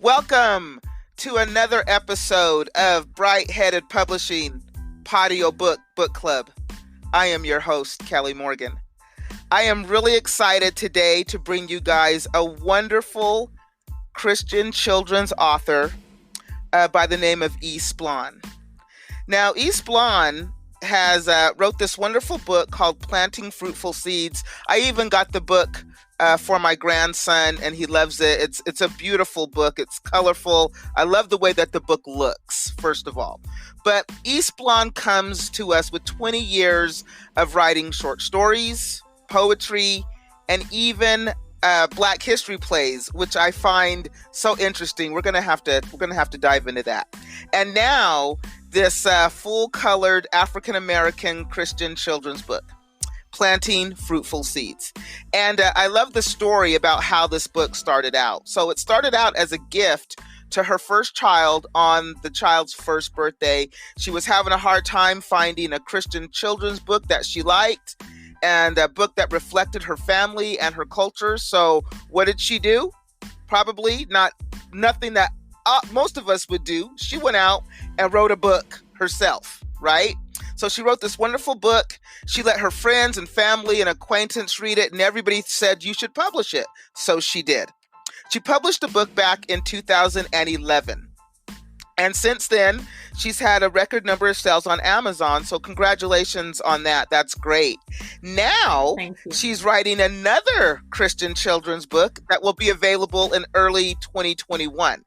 Welcome to another episode of Bright Headed Publishing Patio Book Club. I am your host, Kelly Morgan. I am really excited today to bring you guys a wonderful Christian children's author by the name of Splawn. Now, Splawn has wrote this wonderful book called Planting Fruitful Seeds. I even got the book for my grandson, and he loves it. It's a beautiful book. It's colorful. I love the way that the book looks, first of all. But Splawn comes to us with 20 years of writing short stories, poetry, and even Black history plays, which I find so interesting. We're gonna have to dive into that. And now this full-colored African American Christian children's book, Planting Fruitful Seeds. And I love the story about how this book started out. So it started out as a gift to her first child on the child's first birthday. She was having a hard time finding a Christian children's book that she liked and a book that reflected her family and her culture. So what did she do? Probably nothing that most of us would do. She went out and wrote a book herself, right? So she wrote this wonderful book. She let her friends and family and acquaintance read it, and everybody said, you should publish it. So she did. She published the book back in 2011. And since then, she's had a record number of sales on Amazon. So congratulations on that. That's great. Now, she's writing another Christian children's book that will be available in early 2021.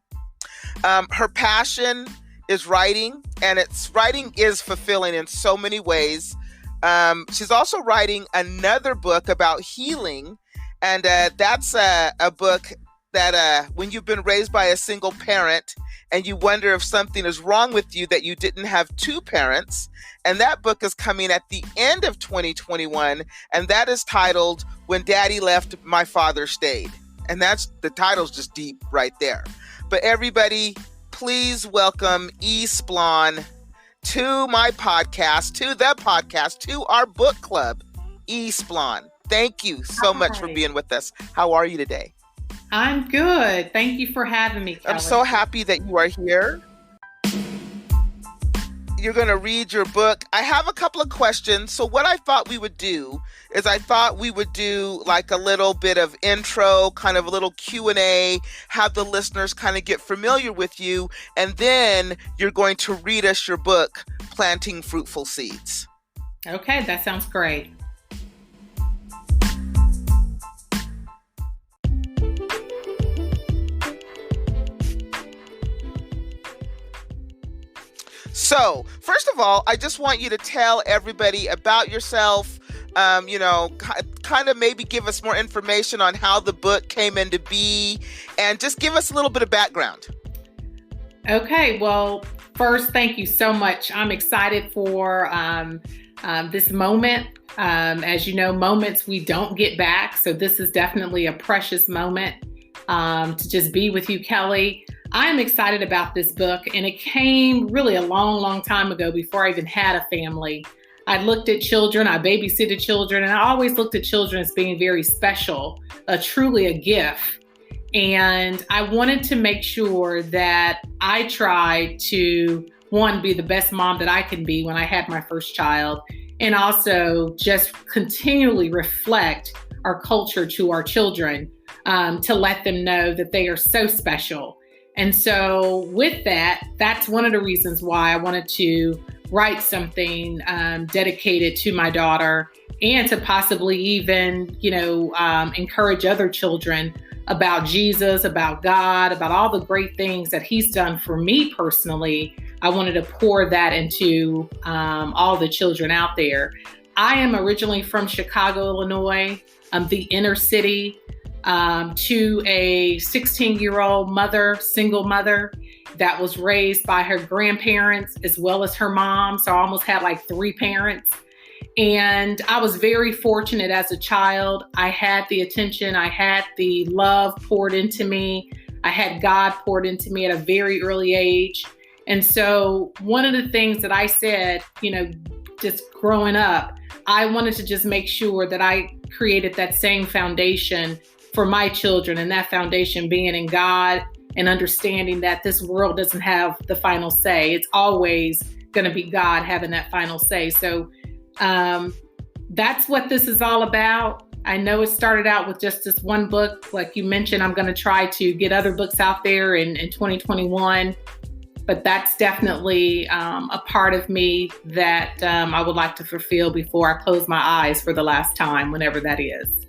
Her passion is writing, and writing is fulfilling in so many ways. She's also writing another book about healing, and that's a book that when you've been raised by a single parent and you wonder if something is wrong with you that you didn't have two parents, and that book is coming at the end of 2021, and that is titled When Daddy Left, My Father Stayed. And the title's just deep right there. But everybody, please welcome Splawn to my podcast, to our book club, Splawn. Thank you so much for being with us. How are you today? I'm good. Thank you for having me, Kelly. I'm so happy that you are here. You're going to read your book. I have a couple of questions. So what I thought we would do is like a little bit of intro, kind of a little Q&A, have the listeners kind of get familiar with you, and then you're going to read us your book, Planting Fruitful Seeds. Okay, that sounds great. So, first of all, I just want you to tell everybody about yourself, kind of maybe give us more information on how the book came into be, and just give us a little bit of background. Okay, well, first, thank you so much. I'm excited for this moment. As you know, moments we don't get back, so this is definitely a precious moment to just be with you, Kelly. I'm excited about this book, and it came really a long, long time ago before I even had a family. I looked at children, I babysitted children, and I always looked at children as being very special, truly a gift. And I wanted to make sure that I tried to, one, be the best mom that I can be when I had my first child, and also just continually reflect our culture to our children, to let them know that they are so special. And so with that, that's one of the reasons why I wanted to write something dedicated to my daughter, and to possibly even, encourage other children about Jesus, about God, about all the great things that he's done for me personally. I wanted to pour that into all the children out there. I am originally from Chicago, Illinois, the inner city. To a 16-year-old mother, single mother, that was raised by her grandparents as well as her mom. So I almost had like three parents. And I was very fortunate as a child. I had the attention, I had the love poured into me. I had God poured into me at a very early age. And so one of the things that I said, just growing up, I wanted to just make sure that I created that same foundation for my children, and that foundation being in God and understanding that this world doesn't have the final say. It's always going to be God having that final say. So that's what this is all about. I know it started out with just this one book. Like you mentioned, I'm going to try to get other books out there in 2021. But that's definitely a part of me that I would like to fulfill before I close my eyes for the last time, whenever that is.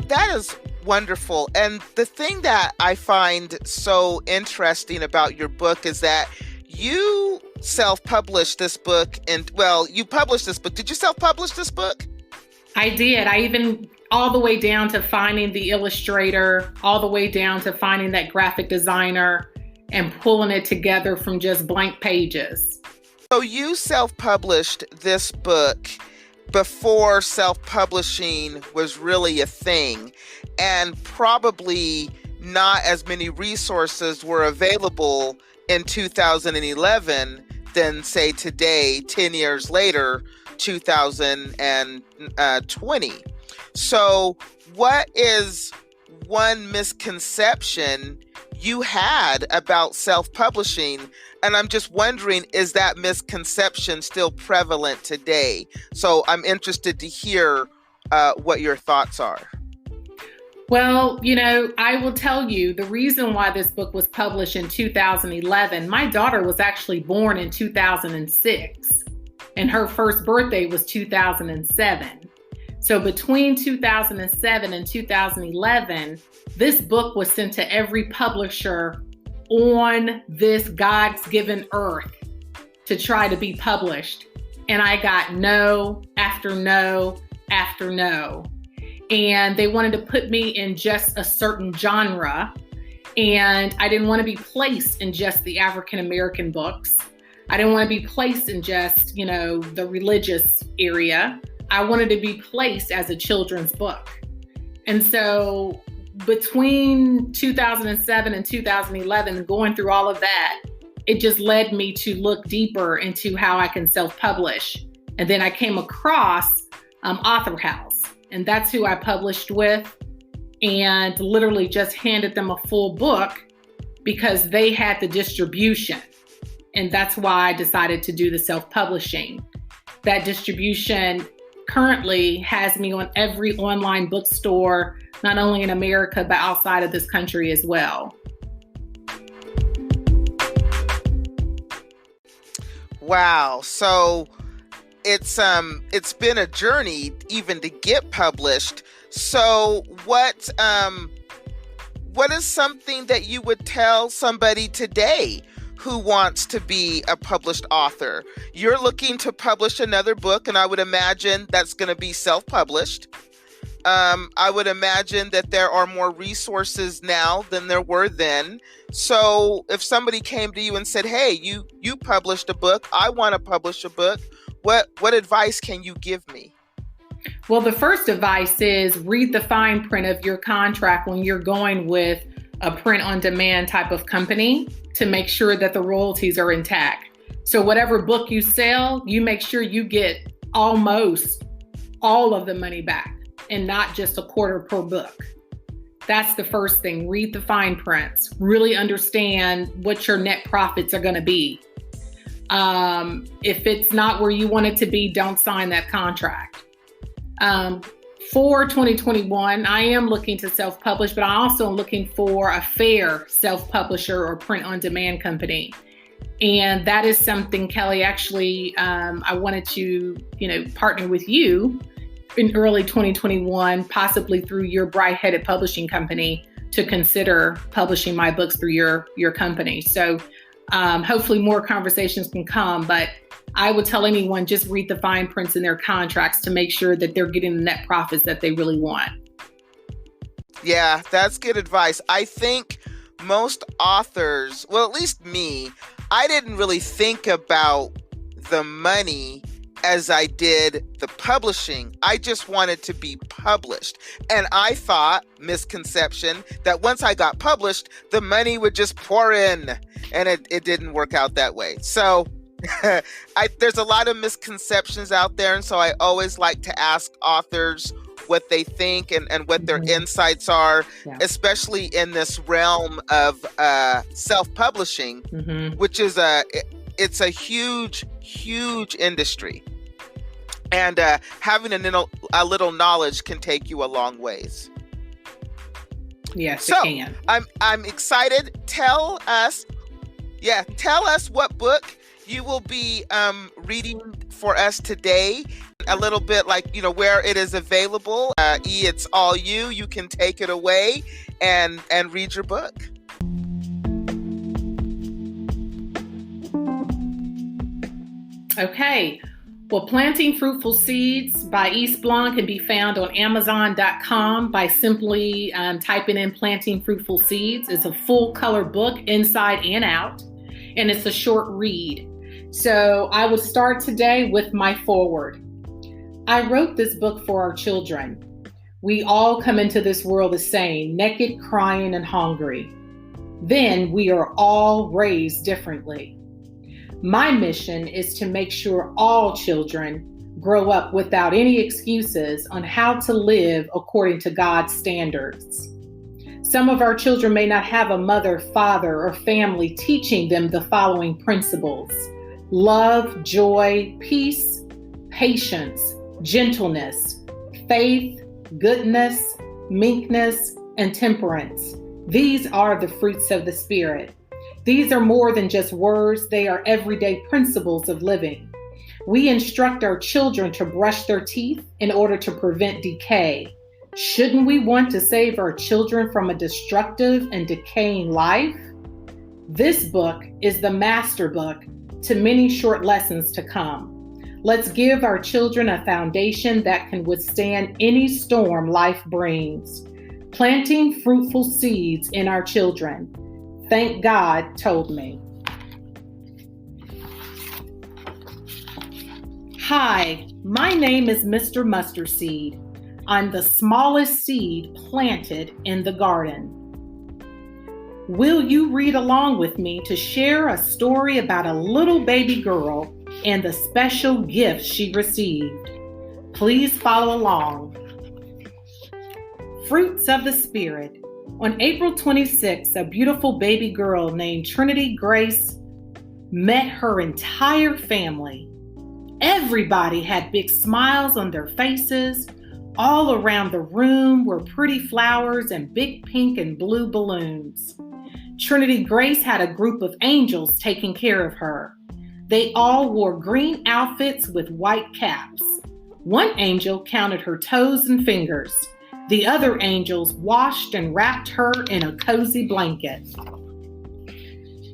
That is wonderful. And the thing that I find so interesting about your book is that you self-published this book. And well, you published this book. Did you self-publish this book? I did. I even all the way down to finding the illustrator, all the way down to finding that graphic designer and pulling it together from just blank pages. So you self-published this book before self-publishing was really a thing, and probably not as many resources were available in 2011 than, say, today, 10 years later, 2020. So what is one misconception you had about self-publishing? And I'm just wondering, is that misconception still prevalent today? So I'm interested to hear what your thoughts are. Well, I will tell you the reason why this book was published in 2011. My daughter was actually born in 2006, and her first birthday was 2007. So between 2007 and 2011, this book was sent to every publisher on this God's given earth to try to be published. And I got no after no after no. And they wanted to put me in just a certain genre. And I didn't want to be placed in just the African American books. I didn't want to be placed in just, the religious area. I wanted to be placed as a children's book. And so between 2007 and 2011, going through all of that, it just led me to look deeper into how I can self-publish. And then I came across Author House, and that's who I published with, and literally just handed them a full book because they had the distribution. And that's why I decided to do the self-publishing. That distribution currently has me on every online bookstore, not only in America, but outside of this country as well. Wow. So it's been a journey even to get published. So what is something that you would tell somebody today who wants to be a published author? You're looking to publish another book, and I would imagine that's going to be self-published. I would imagine that there are more resources now than there were then. So if somebody came to you and said, hey, you published a book, I want to publish a book, what advice can you give me? Well, the first advice is read the fine print of your contract when you're going with a print-on-demand type of company to make sure that the royalties are intact. So whatever book you sell, you make sure you get almost all of the money back and not just a quarter per book. That's the first thing. Read the fine prints. Really understand what your net profits are going to be. If it's not where you want it to be, don't sign that contract. For 2021, I am looking to self-publish, but I also am looking for a fair self-publisher or print-on-demand company. And that is something, Kelly, actually, I wanted to, partner with you in early 2021, possibly through your Bright-Headed Publishing Company, to consider publishing my books through your company. So hopefully more conversations can come, but I would tell anyone, just read the fine prints in their contracts to make sure that they're getting the net profits that they really want. Yeah, that's good advice. I think most authors, well, at least me, I didn't really think about the money as I did the publishing. I just wanted to be published. And I thought, misconception, that once I got published, the money would just pour in. And it didn't work out that way. So there's a lot of misconceptions out there. And so I always like to ask authors what they think and what their Mhm. insights are, Yeah. especially in this realm of self-publishing, Mhm. which is it's a huge, huge industry. And having a little knowledge can take you a long ways. Yes, So it can. I'm excited. Tell us what book you will be reading for us today. A little bit like, where it is available. It's all you. You can take it away and read your book. Okay. Well, Planting Fruitful Seeds by Splawn can be found on Amazon.com by simply typing in Planting Fruitful Seeds. It's a full color book inside and out, and it's a short read. So I would start today with my foreword. I wrote this book for our children. We all come into this world the same, naked, crying, and hungry. Then we are all raised differently. My mission is to make sure all children grow up without any excuses on how to live according to God's standards. Some of our children may not have a mother, father, or family teaching them the following principles: love, joy, peace, patience, gentleness, faith, goodness, meekness, and temperance. These are the fruits of the Spirit. These are more than just words, they are everyday principles of living. We instruct our children to brush their teeth in order to prevent decay. Shouldn't we want to save our children from a destructive and decaying life? This book is the master book to many short lessons to come. Let's give our children a foundation that can withstand any storm life brings. Planting fruitful seeds in our children. Thank God told me. Hi, my name is Mr. Mustard Seed. I'm the smallest seed planted in the garden. Will you read along with me to share a story about a little baby girl and the special gift she received? Please follow along. Fruits of the Spirit. On April 26th, a beautiful baby girl named Trinity Grace met her entire family. Everybody had big smiles on their faces. All around the room were pretty flowers and big pink and blue balloons. Trinity Grace had a group of angels taking care of her. They all wore green outfits with white caps. One angel counted her toes and fingers. The other angels washed and wrapped her in a cozy blanket.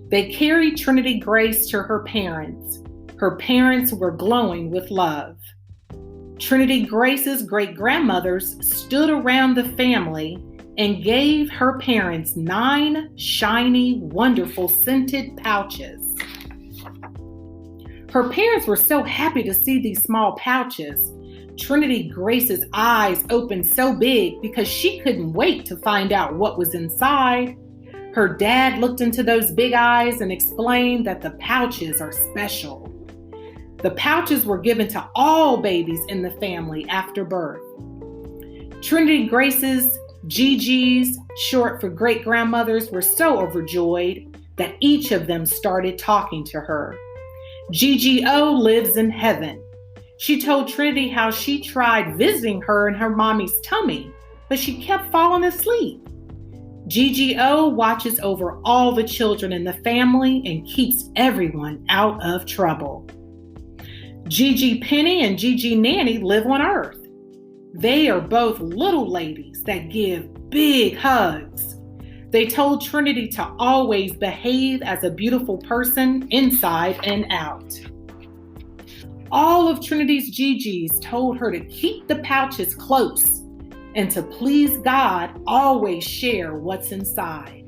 They carried Trinity Grace to her parents. Her parents were glowing with love. Trinity Grace's great-grandmothers stood around the family and gave her parents 9 shiny, wonderful scented pouches. Her parents were so happy to see these small pouches. Trinity Grace's eyes opened so big because she couldn't wait to find out what was inside. Her dad looked into those big eyes and explained that the pouches are special. The pouches were given to all babies in the family after birth. Trinity Grace's GGs, short for great-grandmothers, were so overjoyed that each of them started talking to her. GGO lives in heaven. She told Trinity how she tried visiting her in her mommy's tummy, but she kept falling asleep. GGO watches over all the children in the family and keeps everyone out of trouble. Gigi Penny and Gigi Nanny live on Earth. They are both little ladies that give big hugs. They told Trinity to always behave as a beautiful person inside and out. All of Trinity's GGs told her to keep the pouches close and to please God, always share what's inside.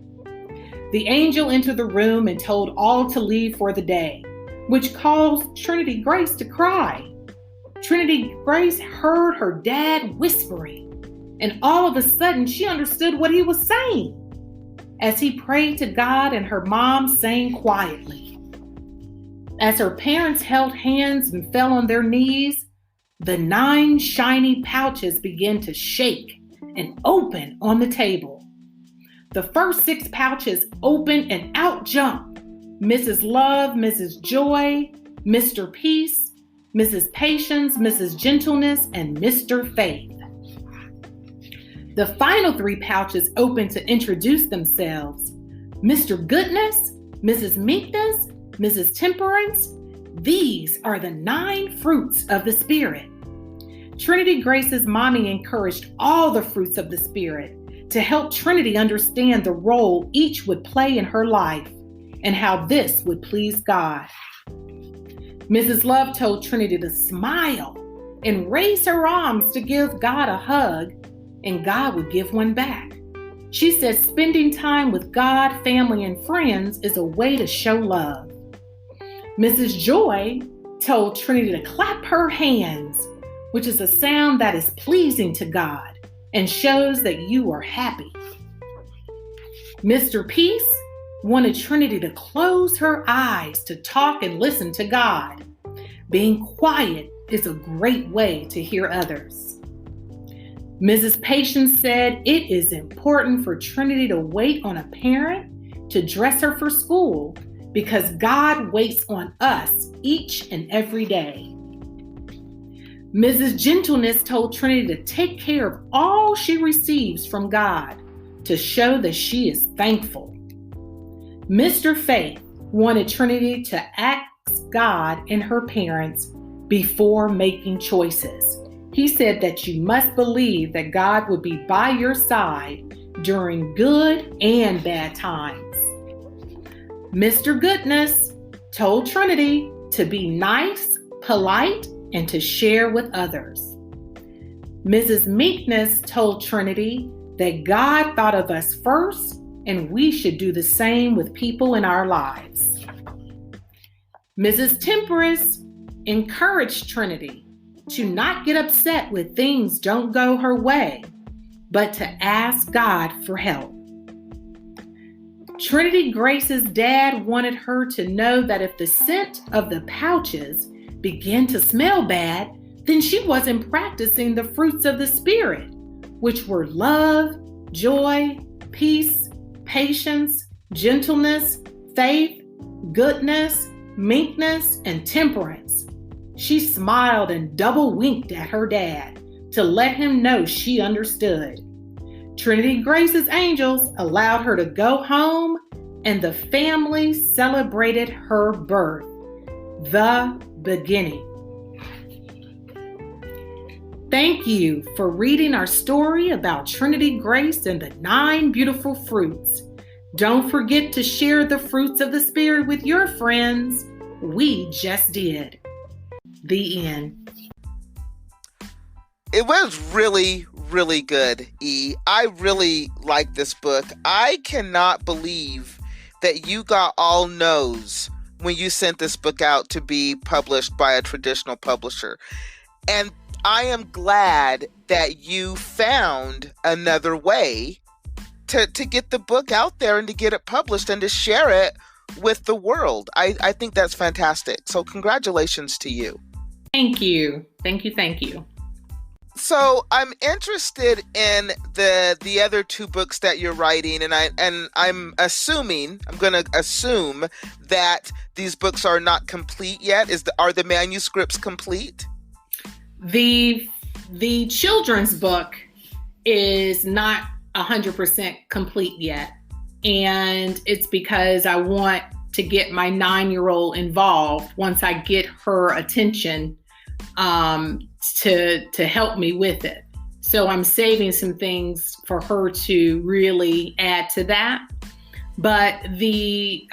The angel entered the room and told all to leave for the day, which caused Trinity Grace to cry. Trinity Grace heard her dad whispering, and all of a sudden she understood what he was saying. As he prayed to God and her mom sang quietly. As her parents held hands and fell on their knees, The 9 shiny pouches began to shake and open on the table. The first 6 pouches opened and out jumped Mrs. Love, Mrs. Joy, Mr. Peace, Mrs. Patience, Mrs. Gentleness, and Mr. Faith. The final 3 pouches opened to introduce themselves. Mr. Goodness, Mrs. Meekness, Mrs. Temperance. These are the 9 fruits of the Spirit. Trinity Grace's mommy encouraged all the fruits of the Spirit to help Trinity understand the role each would play in her life and how this would please God. Mrs. Love told Trinity to smile and raise her arms to give God a hug, and God would give one back. She said spending time with God, family, and friends is a way to show love. Mrs. Joy told Trinity to clap her hands, which is a sound that is pleasing to God and shows that you are happy. Mr. Peace wanted Trinity to close her eyes to talk and listen to God. Being quiet is a great way to hear others. Mrs. Patience said it is important for Trinity to wait on a parent to dress her for school because God waits on us each and every day. Mrs. Gentleness told Trinity to take care of all she receives from God to show that she is thankful. Mr. Faith wanted Trinity to ask God and her parents before making choices. He said that you must believe that God would be by your side during good and bad times. Mr. Goodness told Trinity to be nice, polite, and to share with others. Mrs. Meekness told Trinity that God thought of us first and we should do the same with people in our lives. Mrs. Temperance encouraged Trinity to not get upset when things don't go her way, but to ask God for help. Trinity Grace's dad wanted her to know that if the scent of the pouches began to smell bad, then she wasn't practicing the fruits of the Spirit, which were love, joy, peace, patience, gentleness, faith, goodness, meekness, and temperance. She smiled and double winked at her dad to let him know she understood. Trinity Grace's angels allowed her to go home, and the family celebrated her birth, the beginning. Thank you for reading our story about Trinity Grace and the 9 beautiful fruits. Don't forget to share the fruits of the Spirit with your friends. We just did. The end. It was really, really good, E. I really like this book. I cannot believe that you got all no's when you sent this book out to be published by a traditional publisher. And I am glad that you found another way to get the book out there and to get it published and to share it with the world. I think that's fantastic. So congratulations to you. Thank you. Thank you. So I'm interested in the other 2 books that you're writing, and I'm going to assume that these books are not complete yet. Are the manuscripts complete? The children's book is not 100% complete yet, and it's because I want to get my 9-year-old involved once I get her attention to help me with it. So I'm saving some things for her to really add to that. But the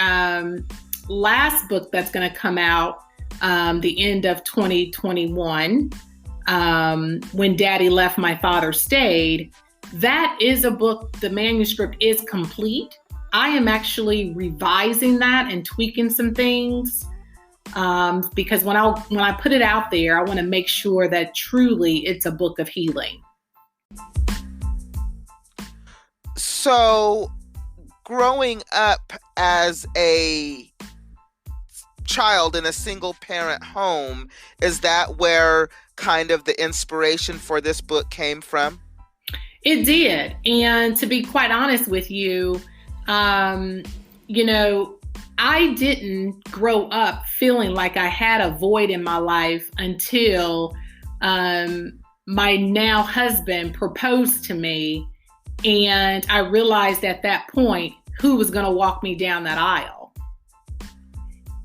last book that's going to come out the end of 2021, When Daddy Left, My Father Stayed, that is a book, the manuscript is complete. I am actually revising that and tweaking some things because when I put it out there, I want to make sure that truly it's a book of healing. So, growing up as a child in a single parent home, is that where kind of the inspiration for this book came from? It did. And to be quite honest with you, you know, I didn't grow up feeling like I had a void in my life until my now husband proposed to me. And I realized at that point who was going to walk me down that aisle.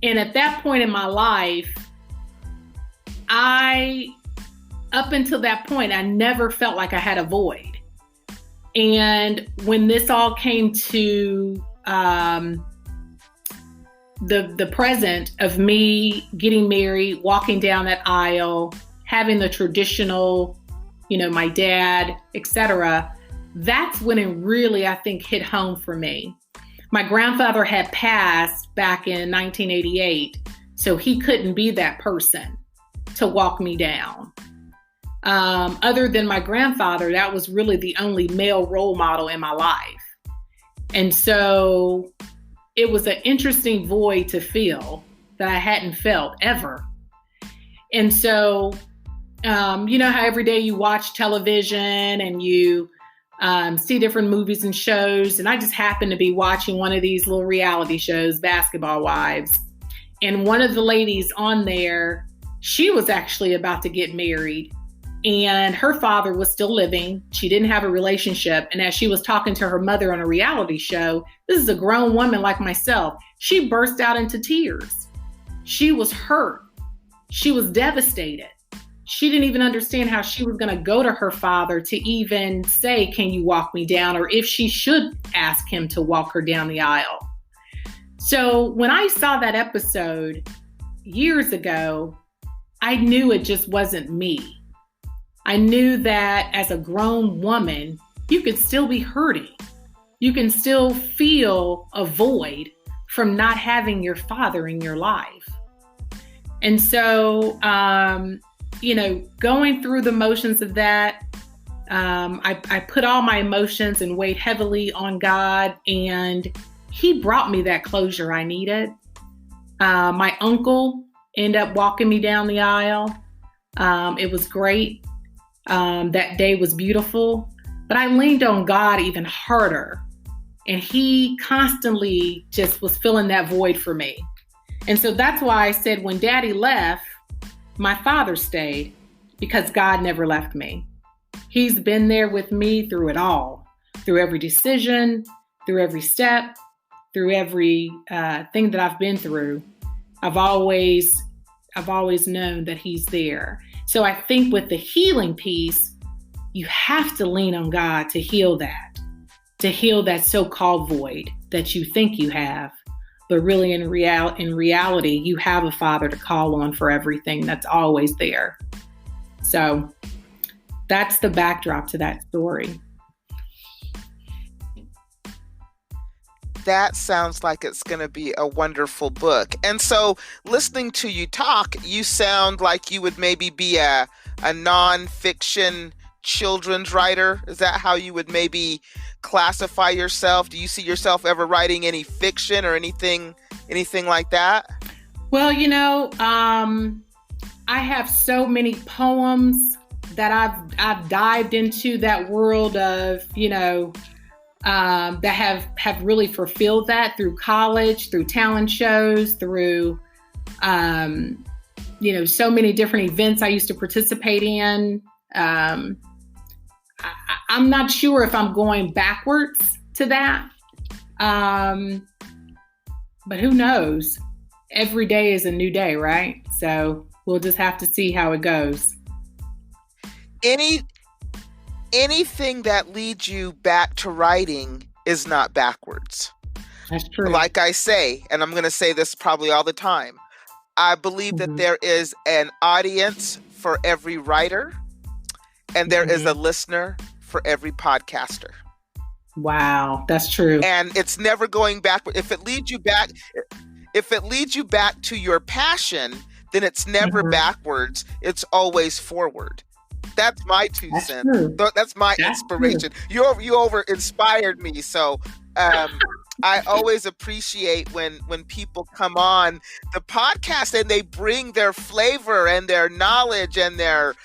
And at that point in my life, up until that point, I never felt like I had a void. And when this all came to the present of me getting married, walking down that aisle, having the traditional, you know, my dad, etc., that's when it really, I think, hit home for me. My grandfather had passed back in 1988, so he couldn't be that person to walk me down. Other than my grandfather, that was really the only male role model in my life. And so it was an interesting void to feel that I hadn't felt ever. And so, you know how every day you watch television and you see different movies and shows. And I just happened to be watching one of these little reality shows, Basketball Wives. And one of the ladies on there, she was actually about to get married. And her father was still living. She didn't have a relationship. And as she was talking to her mother on a reality show, this is a grown woman like myself, she burst out into tears. She was hurt. She was devastated. She didn't even understand how she was going to go to her father to even say, can you walk me down? Or if she should ask him to walk her down the aisle. So when I saw that episode years ago, I knew it just wasn't me. I knew that as a grown woman, you could still be hurting. You can still feel a void from not having your father in your life. And so, you know, going through the motions of that, I put all my emotions and weighed heavily on God, and He brought me that closure I needed. My uncle ended up walking me down the aisle. It was great. That day was beautiful, but I leaned on God even harder, and He constantly just was filling that void for me. And so that's why I said when Daddy left, my father stayed, because God never left me. He's been there with me through it all, through every decision, through every step, through every thing that I've been through. I've always known that He's there. So I think with the healing piece, you have to lean on God to heal that so-called void that you think you have. But really in reality, you have a father to call on for everything that's always there. So that's the backdrop to that story. That sounds like it's going to be a wonderful book. And so listening to you talk, you sound like you would maybe be a nonfiction children's writer. Is that how you would maybe classify yourself? Do you see yourself ever writing any fiction or anything like that? Well, you know, I have so many poems that I've dived into that world of, you know, that have really fulfilled that through college, through talent shows, through, you know, so many different events I used to participate in. I'm not sure if I'm going backwards to that. But who knows? Every day is a new day, right? So we'll just have to see how it goes. Anything that leads you back to writing is not backwards. That's true. Like I say, and I'm going to say this probably all the time, I believe that there is an audience for every writer, and there is a listener for every podcaster. Wow, that's true. And it's never going backward. If it leads you back to your passion, then it's never backwards. It's always forward. That's my two cents. True. That's my inspiration. True. You over inspired me. So I always appreciate when people come on the podcast and they bring their flavor and their knowledge and their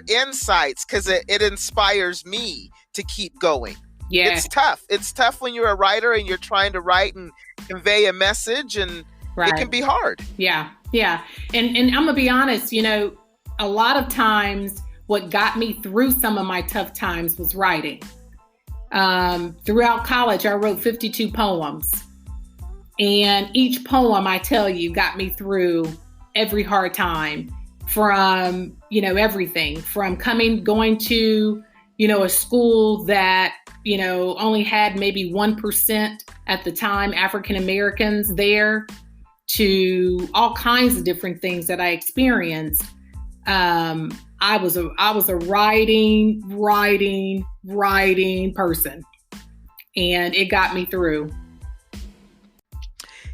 insights, because it inspires me to keep going. Yeah. It's tough. It's tough when you're a writer and you're trying to write and convey a message, and it can be hard. Yeah. Yeah. And I'm going to be honest, a lot of times what got me through some of my tough times was writing. Throughout college, I wrote 52 poems. And each poem, I tell you, got me through every hard time, from, everything from going to, a school that, only had maybe 1% at the time African Americans there, to all kinds of different things that I experienced. I was a writing person, and it got me through.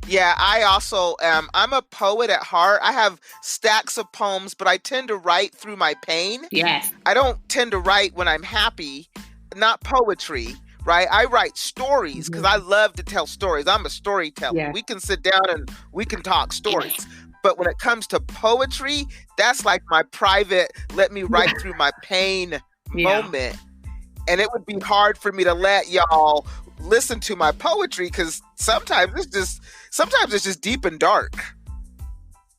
Yeah, I also I'm a poet at heart. I have stacks of poems, but I tend to write through my pain. Yes. I don't tend to write when I'm happy, not poetry, right? I write stories because I love to tell stories. I'm a storyteller. Yeah. We can sit down and we can talk stories. Yes. But when it comes to poetry, that's like my private, let me write through my pain moment. And it would be hard for me to let y'all listen to my poetry, because sometimes it's just deep and dark.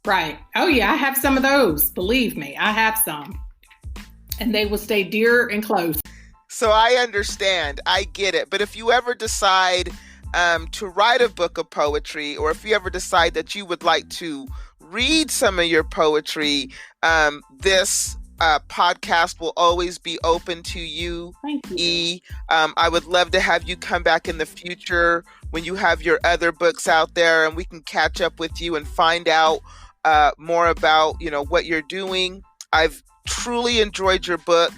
Right. Oh yeah, I have some of those. Believe me, I have some. And they will stay dear and close. So I understand. I get it. But if you ever decide to write a book of poetry, or if you ever decide that you would like to read some of your poetry, this podcast will always be open to you. Thank you. E. I would love to have you come back in the future when you have your other books out there, and we can catch up with you and find out more about, what you're doing. I've truly enjoyed your book.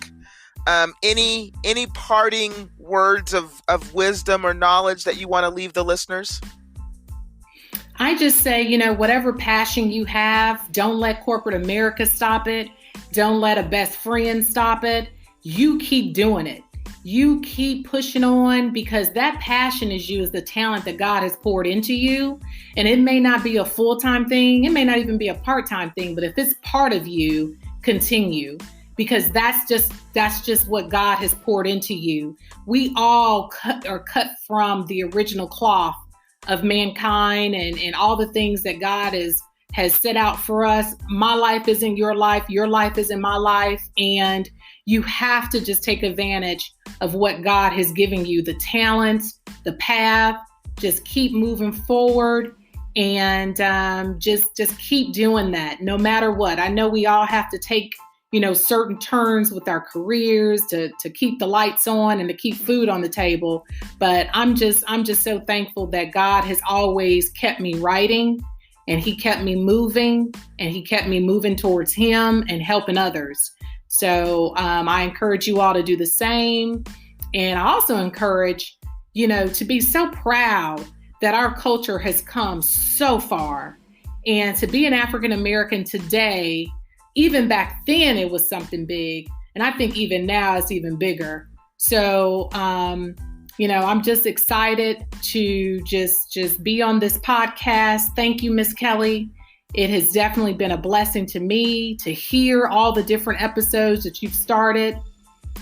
Any parting words of wisdom or knowledge that you want to leave the listeners? I just say, whatever passion you have, don't let corporate America stop it. Don't let a best friend stop it. You keep doing it. You keep pushing on, because that passion is you, is the talent that God has poured into you. And it may not be a full-time thing. It may not even be a part-time thing, but if it's part of you, continue, because that's just what God has poured into you. We all are cut from the original cloth of mankind and all the things that God has set out for us. My life isn't your life isn't my life. And you have to just take advantage of what God has given you, the talents, the path. Just keep moving forward, and just keep doing that no matter what. I know we all have to take, certain turns with our careers to keep the lights on and to keep food on the table. But I'm just so thankful that God has always kept me writing, and he kept me moving, and he kept me moving towards him and helping others. So I encourage you all to do the same. And I also encourage, to be so proud that our culture has come so far. And to be an African American today, even back then it was something big. And I think even now it's even bigger. So, I'm just excited to just be on this podcast. Thank you, Miss Kelly. It has definitely been a blessing to me to hear all the different episodes that you've started.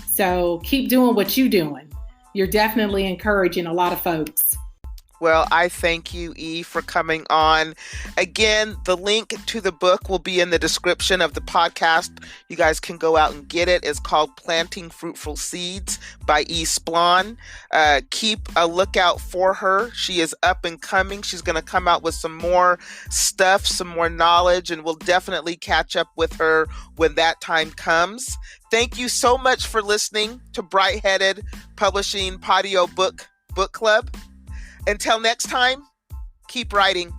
So keep doing what you're doing. You're definitely encouraging a lot of folks. Well, I thank you, E, for coming on. Again, the link to the book will be in the description of the podcast. You guys can go out and get it. It's called Planting Fruitful Seeds by E. Splawn. Keep a lookout for her. She is up and coming. She's going to come out with some more stuff, some more knowledge, and we'll definitely catch up with her when that time comes. Thank you so much for listening to Bright Headed Publishing Patio Book Club. Until next time, keep writing.